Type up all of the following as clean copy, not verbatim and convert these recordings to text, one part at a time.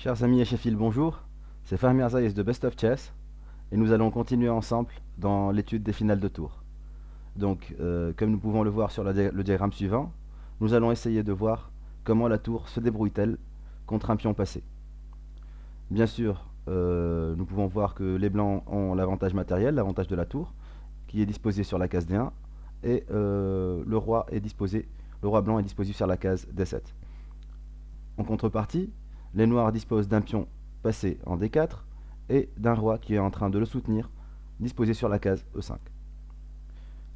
Chers amis et Sheffield, bonjour. C'est Fahmi Azaïs de Best of Chess et nous allons continuer ensemble dans l'étude des finales de tour. Donc, comme nous pouvons le voir sur le diagramme suivant, nous allons essayer de voir comment la tour se débrouille-t-elle contre un pion passé. Bien sûr, nous pouvons voir que les blancs ont l'avantage matériel, l'avantage de la tour, qui est disposé sur la case D1, et le roi blanc est disposé sur la case D7. En contrepartie, les noirs disposent d'un pion passé en D4 et d'un roi qui est en train de le soutenir, disposé sur la case E5.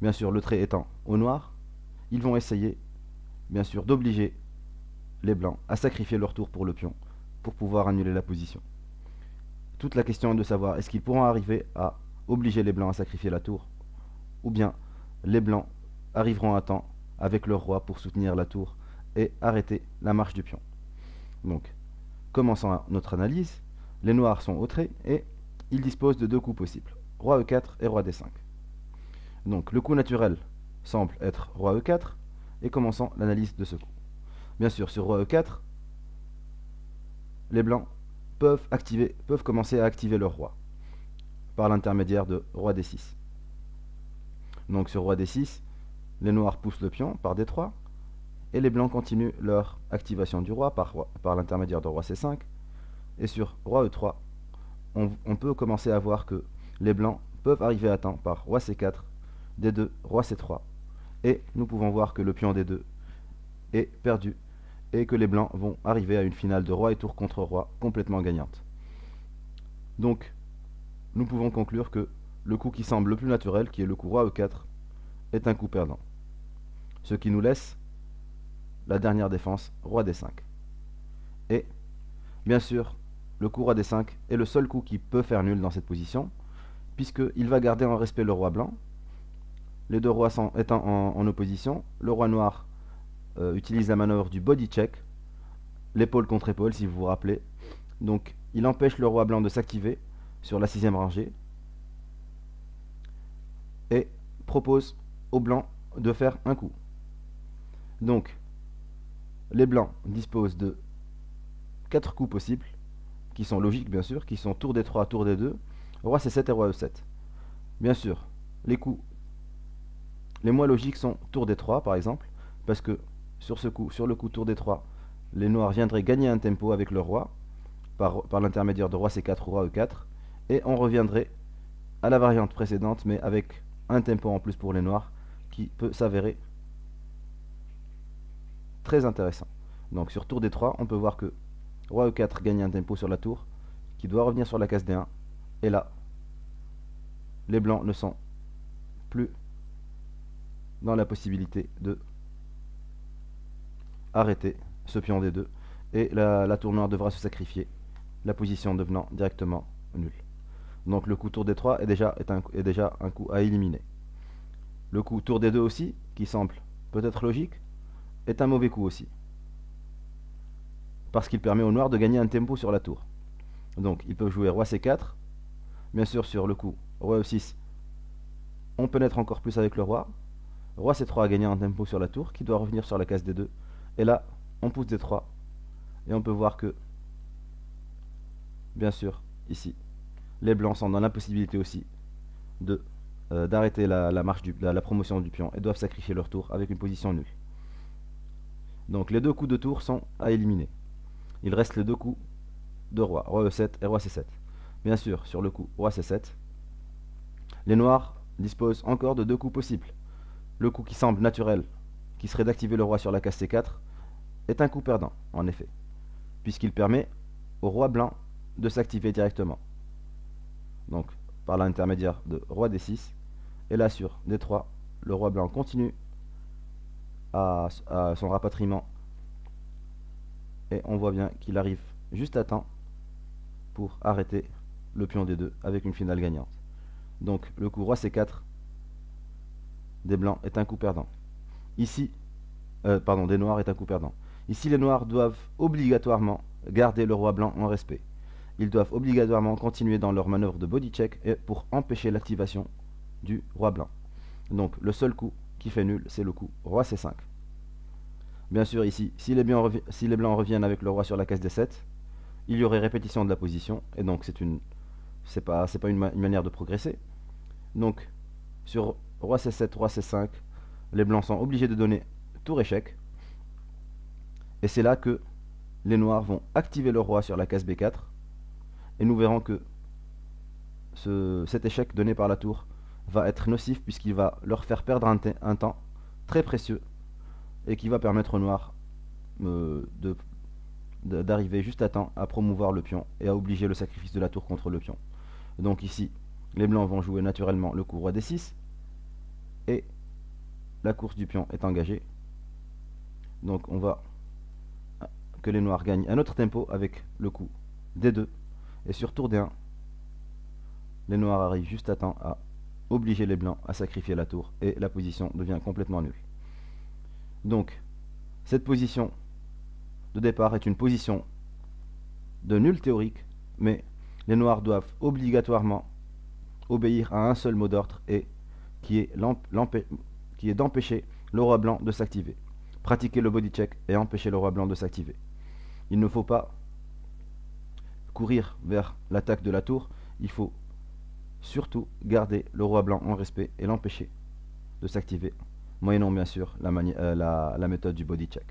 Bien sûr, le trait étant au noir, ils vont essayer, bien sûr, d'obliger les blancs à sacrifier leur tour pour le pion, pour pouvoir annuler la position. Toute la question est de savoir est-ce qu'ils pourront arriver à obliger les blancs à sacrifier la tour, ou bien les blancs arriveront à temps avec leur roi pour soutenir la tour et arrêter la marche du pion. Donc, commençons notre analyse. Les noirs sont au trait et ils disposent de deux coups possibles, roi E4 et roi D5. Donc le coup naturel semble être roi E4 et commençons l'analyse de ce coup. Bien sûr, sur roi E4, les blancs peuvent commencer à activer leur roi par l'intermédiaire de roi D6. Donc sur roi D6, les noirs poussent le pion par D3 et les blancs continuent leur activation du roi par l'intermédiaire de roi C5. Et sur roi E3, on peut commencer à voir que les blancs peuvent arriver à temps par roi C4, D2, roi C3. Et nous pouvons voir que le pion D2 est perdu et que les blancs vont arriver à une finale de roi et tour contre roi complètement gagnante. Donc, nous pouvons conclure que le coup qui semble le plus naturel, qui est le coup roi E4, est un coup perdant. Ce qui nous laisse la dernière défense, roi D5. Et, bien sûr, le coup roi D5 est le seul coup qui peut faire nul dans cette position, puisqu'il va garder en respect le roi blanc. Les deux rois étant en opposition, le roi noir utilise la manœuvre du body check, l'épaule contre épaule si vous vous rappelez. Donc il empêche le roi blanc de s'activer sur la 6ème rangée et propose au blanc de faire un coup. Donc les blancs disposent de 4 coups possibles, qui sont logiques bien sûr, qui sont tour D3, tour D2, roi C7 et roi E7. Bien sûr, les coups les moins logiques sont tour D3 par exemple, parce que sur le coup tour D3, les noirs viendraient gagner un tempo avec leur roi, par l'intermédiaire de roi C4 ou roi E4, et on reviendrait à la variante précédente, mais avec un tempo en plus pour les noirs, qui peut s'avérer très intéressant. Donc sur tour D3, on peut voir que roi E4 gagne un tempo sur la tour, qui doit revenir sur la case D1, et là, les blancs ne sont plus dans la possibilité de arrêter ce pion D2 et la tour noire devra se sacrifier, la position devenant directement nulle. Donc le coup tour D3 est déjà un coup à éliminer. Le coup tour D2 aussi, qui semble peut-être logique, est un mauvais coup aussi, parce qu'il permet au noir de gagner un tempo sur la tour. Donc ils peuvent jouer roi C4, bien sûr sur le coup roi E6, on pénètre encore plus avec le roi, roi C3 a gagné un tempo sur la tour, qui doit revenir sur la case D2, et là on pousse D3, et on peut voir que, bien sûr, ici, les blancs sont dans l'impossibilité aussi d'arrêter la marche la promotion du pion et doivent sacrifier leur tour avec une position nulle. Donc les deux coups de tour sont à éliminer. Il reste les deux coups de roi E7 et roi C7. Bien sûr, sur le coup roi C7, les noirs disposent encore de deux coups possibles. Le coup qui semble naturel, qui serait d'activer le roi sur la case C4, est un coup perdant, en effet, puisqu'il permet au roi blanc de s'activer directement. Donc par l'intermédiaire de roi D6, et là sur D3, le roi blanc continue à son rapatriement, et on voit bien qu'il arrive juste à temps pour arrêter le pion D2 avec une finale gagnante. Donc le coup roi C4 des blancs est un coup perdant. Ici, des noirs est un coup perdant. Ici, les noirs doivent obligatoirement garder le roi blanc en respect. Ils doivent obligatoirement continuer dans leur manœuvre de body check pour empêcher l'activation du roi blanc. Donc le seul coup qui fait nul, c'est le coup roi C5. Bien sûr ici, si les blancs reviennent avec le roi sur la case D7, il y aurait répétition de la position, et donc c'est pas une manière de progresser. Donc, sur roi C7, roi C5, les blancs sont obligés de donner tour échec, et c'est là que les noirs vont activer le roi sur la case B4, et nous verrons que cet échec donné par la tour va être nocif puisqu'il va leur faire perdre un temps très précieux et qui va permettre aux noirs d'arriver juste à temps à promouvoir le pion et à obliger le sacrifice de la tour contre le pion. Donc ici, les blancs vont jouer naturellement le coup roi D6 et la course du pion est engagée. Donc on va que les noirs gagnent un autre tempo avec le coup D2 et sur tour D1, les noirs arrivent juste à temps à obliger les blancs à sacrifier la tour et la position devient complètement nulle. Donc cette position de départ est une position de nul théorique, mais les noirs doivent obligatoirement obéir à un seul mot d'ordre et qui est d'empêcher le roi blanc de s'activer. Pratiquer le body check et empêcher le roi blanc de s'activer. Il ne faut pas courir vers l'attaque de la tour, il faut surtout garder le roi blanc en respect et l'empêcher de s'activer, moyennant bien sûr la méthode du body check.